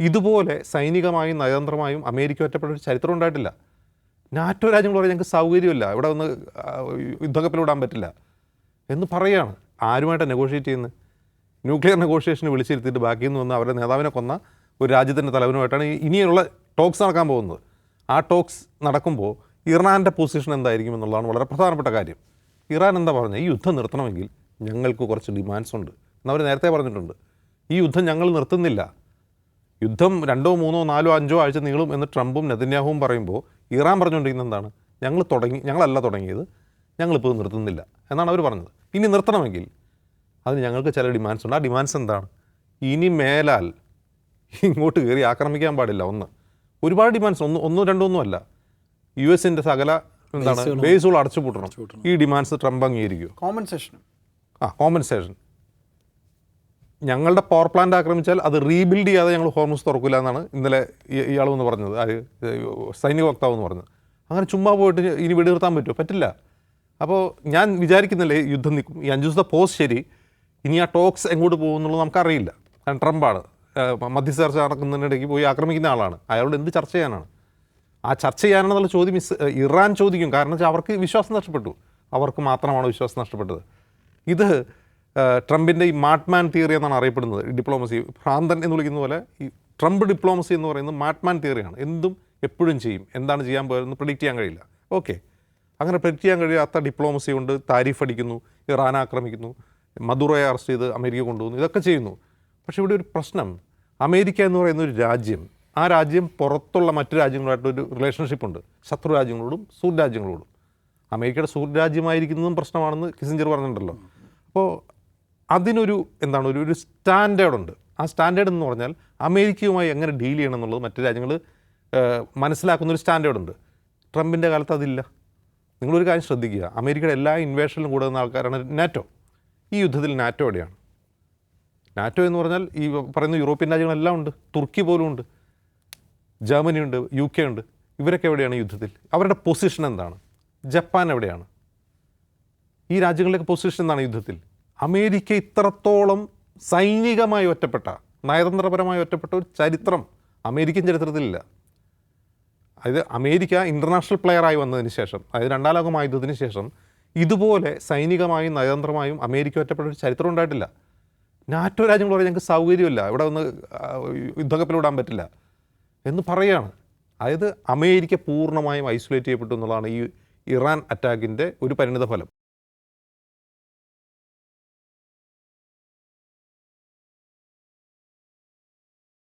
ഇതുപോലെ സൈനികമായും നയതന്ത്രമായും അമേരിക്ക ഒറ്റപ്പെട്ട ഒരു ചരിത്രം ഉണ്ടായിട്ടില്ല. നാറ്റോ രാജ്യങ്ങൾ പറയാൻ ഞങ്ങൾക്ക് സൗകര്യമില്ല, ഇവിടെ ഒന്ന് യുദ്ധക്കപ്പൽ വിടാൻ പറ്റില്ല എന്ന് പറയുകയാണ്. ആരുമായിട്ട് നെഗോഷിയേറ്റ് ചെയ്യുന്നത്? ന്യൂക്ലിയർ നെഗോഷിയേഷന് വിളിച്ചിരുത്തിയിട്ട് ബാക്കിയിൽ നിന്ന് വന്ന് അവരുടെ നേതാവിനെ കൊന്ന ഒരു രാജ്യത്തിൻ്റെ തലവനുമായിട്ടാണ് ഇനിയുള്ള ടോക്സ് നടക്കാൻ പോകുന്നത്. ആ ടോക്സ് നടക്കുമ്പോൾ ഇറാൻ്റെ പൊസിഷൻ എന്തായിരിക്കും എന്നുള്ളതാണ് വളരെ പ്രധാനപ്പെട്ട കാര്യം. ഇറാൻ എന്താ പറഞ്ഞത്? ഈ യുദ്ധം നിർത്തണമെങ്കിൽ ഞങ്ങൾക്ക് കുറച്ച് ഡിമാൻഡ്സ് ഉണ്ട് എന്നവർ നേരത്തെ പറഞ്ഞിട്ടുണ്ട്. ഈ യുദ്ധം ഞങ്ങൾ നിർത്തുന്നില്ല, യുദ്ധം 2, 3, 4, 5 ആഴ്ച നീളും എന്ന് ട്രംപും നെതന്യാഹുവും പറയുമ്പോൾ ഇറാൻ പറഞ്ഞുകൊണ്ടിരിക്കുന്നത് എന്താണ്? ഞങ്ങളല്ല തുടങ്ങിയത്, ഞങ്ങളിപ്പോൾ നിർത്തുന്നില്ല എന്നാണ് അവർ പറഞ്ഞത്. ഇനി നിർത്തണമെങ്കിൽ അതിന് ഞങ്ങൾക്ക് ചില ഡിമാൻഡ്സ് ഉണ്ട്. ആ ഡിമാൻഡ്സ് എന്താണ്? ഇനി മേലാൽ ഇങ്ങോട്ട് കയറി ആക്രമിക്കാൻ പാടില്ല. ഒരുപാട് ഡിമാൻഡ്സ്, ഒന്നും രണ്ടൊന്നും അല്ല. US-ൻ്റെ സകല ബേസുകൾ അടച്ചുപൂട്ടണം. ഈ ഡിമാൻഡ്സ് ട്രംപ് അംഗീകരിക്കുമോ? കോമ്പൻസേഷൻ. ഞങ്ങളുടെ പവർ പ്ലാന്റ് ആക്രമിച്ചാൽ അത് റീബിൽഡ് ചെയ്യാതെ ഞങ്ങൾ ഹോർമുസ് തുറക്കില്ല എന്നാണ് ഇന്നലെ ഇയാൾ എന്ന് പറഞ്ഞത്, സൈനിക വക്താവ് എന്ന് പറഞ്ഞത്. അങ്ങനെ ചുമ്മാ പോയിട്ട് ഇനി വെടിനിർത്താൻ പറ്റുമോ? പറ്റില്ല. അപ്പോൾ ഞാൻ വിചാരിക്കുന്നില്ലേ യുദ്ധം നിൽക്കും. ഈ 5 ദിവസത്തെ പോസ്റ്റ് ശരി, ഇനി ആ ടോക്സ് എങ്ങോട്ട് പോകുമെന്നുള്ളത് നമുക്കറിയില്ല. കാരണം ട്രംപാണ് മധ്യസ്ഥ ചർച്ച നടക്കുന്നതിനിടയ്ക്ക് പോയി ആക്രമിക്കുന്ന ആളാണ്. അയാളോട് എന്ത് ചർച്ച ചെയ്യാനാണ്? ആ ചർച്ച ചെയ്യാനെന്നുള്ള ചോദ്യം ഇറാൻ ചോദിക്കും. കാരണം വെച്ചാൽ അവർക്ക് വിശ്വാസം നഷ്ടപ്പെട്ടു. അവർക്ക് മാത്രമാണ് വിശ്വാസം നഷ്ടപ്പെട്ടത്. ഇത് ട്രംപിൻ്റെ ഈ മാട്ട്മാൻ തിയറി എന്നാണ് അറിയപ്പെടുന്നത്. ഡിപ്ലോമസി ഭ്രാന്തൻ എന്ന് വിളിക്കുന്ന പോലെ ഈ ട്രംപ് ഡിപ്ലോമസി എന്ന് പറയുന്നത് മാട്ട്മാൻ തിയറിയാണ്. എന്തും എപ്പോഴും ചെയ്യും, എന്താണ് ചെയ്യാൻ പോയതെന്ന് പ്രെഡിക്റ്റ് ചെയ്യാൻ കഴിയില്ല. ഓക്കെ, അങ്ങനെ പ്രെഡിക്റ്റ് ചെയ്യാൻ കഴിയാത്ത ഡിപ്ലോമസി കൊണ്ട് താരിഫ് അടിക്കുന്നു, ഇറാൻ ആക്രമിക്കുന്നു, മദുറോയെ അറസ്റ്റ് ചെയ്ത് അമേരിക്ക കൊണ്ടുപോകുന്നു, ഇതൊക്കെ ചെയ്യുന്നു. പക്ഷേ ഇവിടെ ഒരു പ്രശ്നം, അമേരിക്ക എന്ന് പറയുന്ന ഒരു രാജ്യം, ആ രാജ്യം പുറത്തുള്ള മറ്റു രാജ്യങ്ങളുമായിട്ടൊരു റിലേഷൻഷിപ്പുണ്ട്, ശത്രു രാജ്യങ്ങളോടും സുഹൃത്ത് രാജ്യങ്ങളോടും. അമേരിക്കയുടെ സുഹൃത്ത് രാജ്യമായിരിക്കുന്നതും പ്രശ്നമാണെന്ന് കിസിഞ്ചർ പറഞ്ഞിട്ടുണ്ടല്ലോ. അപ്പോൾ അതിനൊരു ഒരു സ്റ്റാൻഡേർഡുണ്ട്. ആ സ്റ്റാൻഡേർഡ് എന്ന് പറഞ്ഞാൽ അമേരിക്കയുമായി എങ്ങനെ ഡീൽ ചെയ്യണം എന്നുള്ളത് മറ്റു രാജ്യങ്ങൾ മനസ്സിലാക്കുന്നൊരു സ്റ്റാൻഡേർഡുണ്ട്. ട്രംപിൻ്റെ കാലത്ത് അതില്ല. നിങ്ങളൊരു കാര്യം ശ്രദ്ധിക്കുക, അമേരിക്കയുടെ എല്ലാ ഇൻവേഷനിലും കൂടുന്ന ആൾക്കാരാണ് നാറ്റോ. ഈ യുദ്ധത്തിൽ നാറ്റോ എവിടെയാണ്? നാറ്റോ എന്ന് പറഞ്ഞാൽ ഈ പറയുന്ന യൂറോപ്യൻ രാജ്യങ്ങളെല്ലാം ഉണ്ട്, തുർക്കി പോലും ഉണ്ട്, ജർമ്മനി ഉണ്ട്, UK ഉണ്ട്. ഇവരൊക്കെ എവിടെയാണ് യുദ്ധത്തിൽ? അവരുടെ പൊസിഷൻ എന്താണ്? ജപ്പാൻ എവിടെയാണ്? ഈ രാജ്യങ്ങളിലേക്ക് പൊസിഷൻ എന്താണ് യുദ്ധത്തിൽ? അമേരിക്ക ഇത്രത്തോളം സൈനികമായി ഒറ്റപ്പെട്ട, നയതന്ത്രപരമായി ഒറ്റപ്പെട്ട ഒരു ചരിത്രം അമേരിക്കൻ ചരിത്രത്തിലില്ല. അതായത് അമേരിക്ക ഇൻ്റർനാഷണൽ പ്ലെയറായി വന്നതിന് ശേഷം, അതായത് 2ാം ലോക മഹായുദ്ധത്തിന് ശേഷം ഇതുപോലെ സൈനികമായും നയതന്ത്രമായും അമേരിക്ക ഒറ്റപ്പെട്ട ഒരു ചരിത്രം ഉണ്ടായിട്ടില്ല. നാറ്റോ രാജ്യങ്ങൾ പറയാൻ ഞങ്ങൾക്ക് സൗകര്യമില്ല, ഇവിടെ ഒന്ന് യുദ്ധക്കപ്പൽ വിടാൻ പറ്റില്ല എന്ന് പറയുകയാണ്. അതായത് അമേരിക്ക പൂർണ്ണമായും ഐസൊലേറ്റ് ചെയ്യപ്പെട്ടു എന്നുള്ളതാണ് ഈ ഇറാൻ അറ്റാക്കിൻ്റെ ഒരു പരിണിത ഫലം.